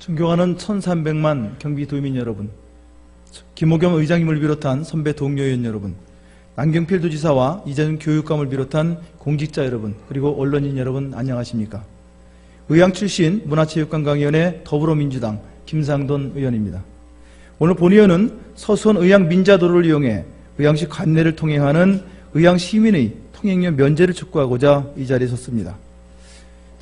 존경하는 1300만 경기도민 여러분, 김호겸 의장님을 비롯한 선배 동료의원 여러분, 남경필 도지사와 이재준 교육감을 비롯한 공직자 여러분, 그리고 언론인 여러분 안녕하십니까? 의왕 출신 문화체육관광위원회 더불어민주당 김상돈 의원입니다. 오늘 본의원은 서수원 의왕 민자도로를 이용해 의왕시 관내를 통행하는 의왕 시민의 통행료 면제를 촉구하고자 이 자리에 섰습니다.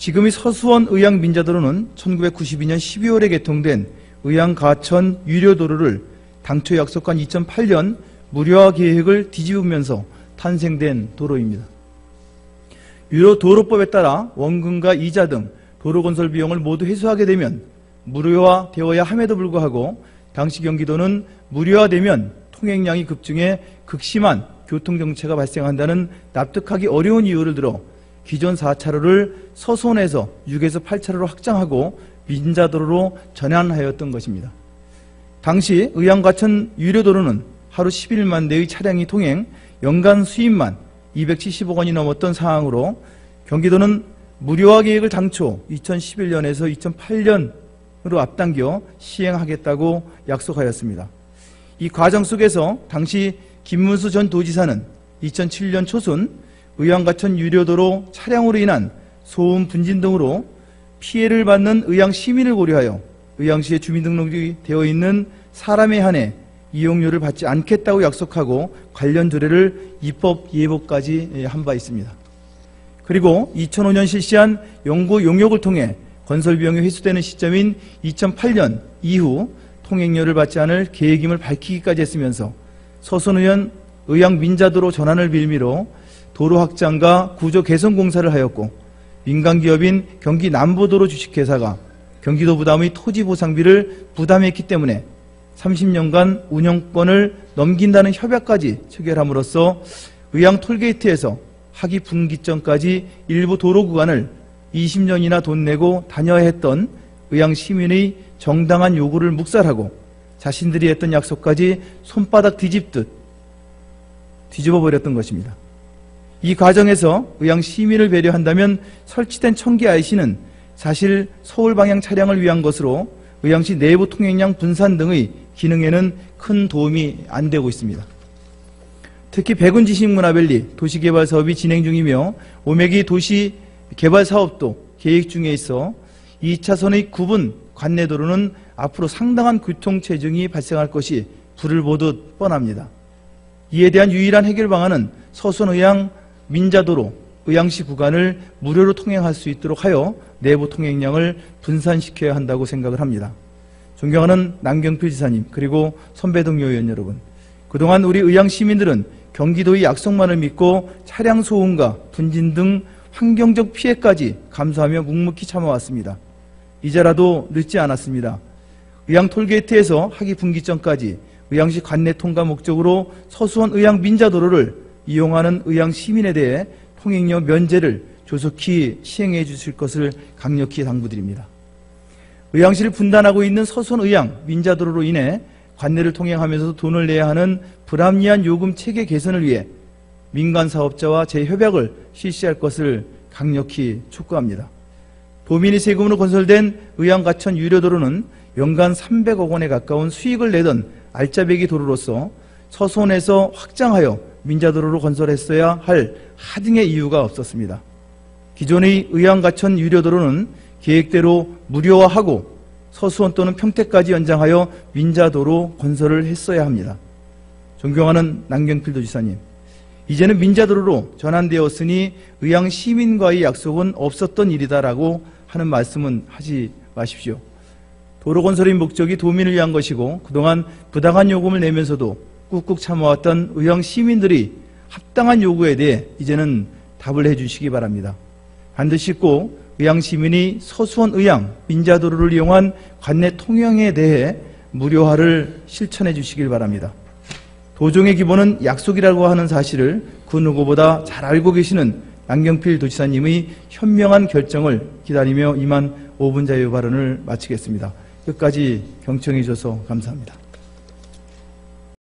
지금 이 서수원 의왕 민자도로는 1992년 12월에 개통된 의왕 가천 유료도로를 당초 약속한 2008년 무료화 계획을 뒤집으면서 탄생된 도로입니다. 유료도로법에 따라 원금과 이자 등 도로 건설 비용을 모두 회수하게 되면 무료화되어야 함에도 불구하고 당시 경기도는 무료화되면 통행량이 급증해 극심한 교통정체가 발생한다는 납득하기 어려운 이유를 들어 기존 4차로를 서수원에서 6에서 8차로로 확장하고 민자도로로 전환하였던 것입니다. 당시 의왕 가천 유료도로는 하루 11만 대의 차량이 통행, 연간 수입만 270억 원이 넘었던 상황으로 경기도는 무료화 계획을 당초 2011년에서 2008년으로 앞당겨 시행하겠다고 약속하였습니다. 이 과정 속에서 당시 김문수 전 도지사는 2007년 초순 의왕 가천 유료도로 차량으로 인한 소음 분진 등으로 피해를 받는 의왕 시민을 고려하여 의왕시에 주민등록이 되어 있는 사람에 한해 이용료를 받지 않겠다고 약속하고 관련 조례를 입법 예고까지 한 바 있습니다. 그리고 2005년 실시한 연구 용역을 통해 건설 비용이 회수되는 시점인 2008년 이후 통행료를 받지 않을 계획임을 밝히기까지 했으면서 서수원 의원 의왕 민자도로 전환을 빌미로 도로 확장과 구조 개선 공사를 하였고 민간기업인 경기 남부도로 주식회사가 경기도 부담의 토지 보상비를 부담했기 때문에 30년간 운영권을 넘긴다는 협약까지 체결함으로써 의왕 톨게이트에서 하기 분기점까지 일부 도로 구간을 20년이나 돈 내고 다녀야 했던 의왕 시민의 정당한 요구를 묵살하고 자신들이 했던 약속까지 손바닥 뒤집듯 뒤집어버렸던 것입니다. 이 과정에서 의왕 시민을 배려한다면 설치된 청계 IC는 사실 서울 방향 차량을 위한 것으로 의왕시 내부 통행량 분산 등의 기능에는 큰 도움이 안 되고 있습니다. 특히 백운지식문화밸리 도시개발 사업이 진행 중이며 오메기 도시 개발 사업도 계획 중에 있어 2차선의 구분 관내도로는 앞으로 상당한 교통체증이 발생할 것이 불을 보듯 뻔합니다. 이에 대한 유일한 해결 방안은 서수원 의왕 민자도로 의왕시 구간을 무료로 통행할 수 있도록 하여 내부 통행량을 분산시켜야 한다고 생각을 합니다. 존경하는 남경필 지사님 그리고 선배 동료 의원 여러분, 그동안 우리 의왕 시민들은 경기도의 약속만을 믿고 차량 소음과 분진 등 환경적 피해까지 감수하며 묵묵히 참아왔습니다. 이제라도 늦지 않았습니다. 의왕 톨게이트에서 하기 분기점까지 의왕시 관내 통과 목적으로 서수원 의왕 민자도로를 이용하는 의왕 시민에 대해 통행료 면제를 조속히 시행해 주실 것을 강력히 당부드립니다. 의왕시를 분단하고 있는 서수원 의왕 민자도로로 인해 관내를 통행하면서도 돈을 내야 하는 불합리한 요금 체계 개선을 위해 민간 사업자와 재협약을 실시할 것을 강력히 촉구합니다. 도민의 세금으로 건설된 의왕 가천 유료도로는 연간 300억 원에 가까운 수익을 내던 알짜배기 도로로서 서수원에서 확장하여 민자도로로 건설했어야 할 하등의 이유가 없었습니다. 기존의 의왕 가천 유료도로는 계획대로 무료화하고 서수원 또는 평택까지 연장하여 민자도로 건설을 했어야 합니다. 존경하는 남경필 도지사님, 이제는 민자도로로 전환되었으니 의왕 시민과의 약속은 없었던 일이다라고 하는 말씀은 하지 마십시오. 도로 건설의 목적이 도민을 위한 것이고 그동안 부당한 요금을 내면서도 꾹꾹 참아왔던 의왕 시민들이 합당한 요구에 대해 이제는 답을 해주시기 바랍니다. 반드시 꼭 의왕 시민이 서수원 의왕 민자도로를 이용한 관내 통행에 대해 무료화를 실천해 주시길 바랍니다. 도정의 기본은 약속이라고 하는 사실을 그 누구보다 잘 알고 계시는 남경필 도지사님의 현명한 결정을 기다리며 이만 5분 자유 발언을 마치겠습니다. 끝까지 경청해 주셔서 감사합니다.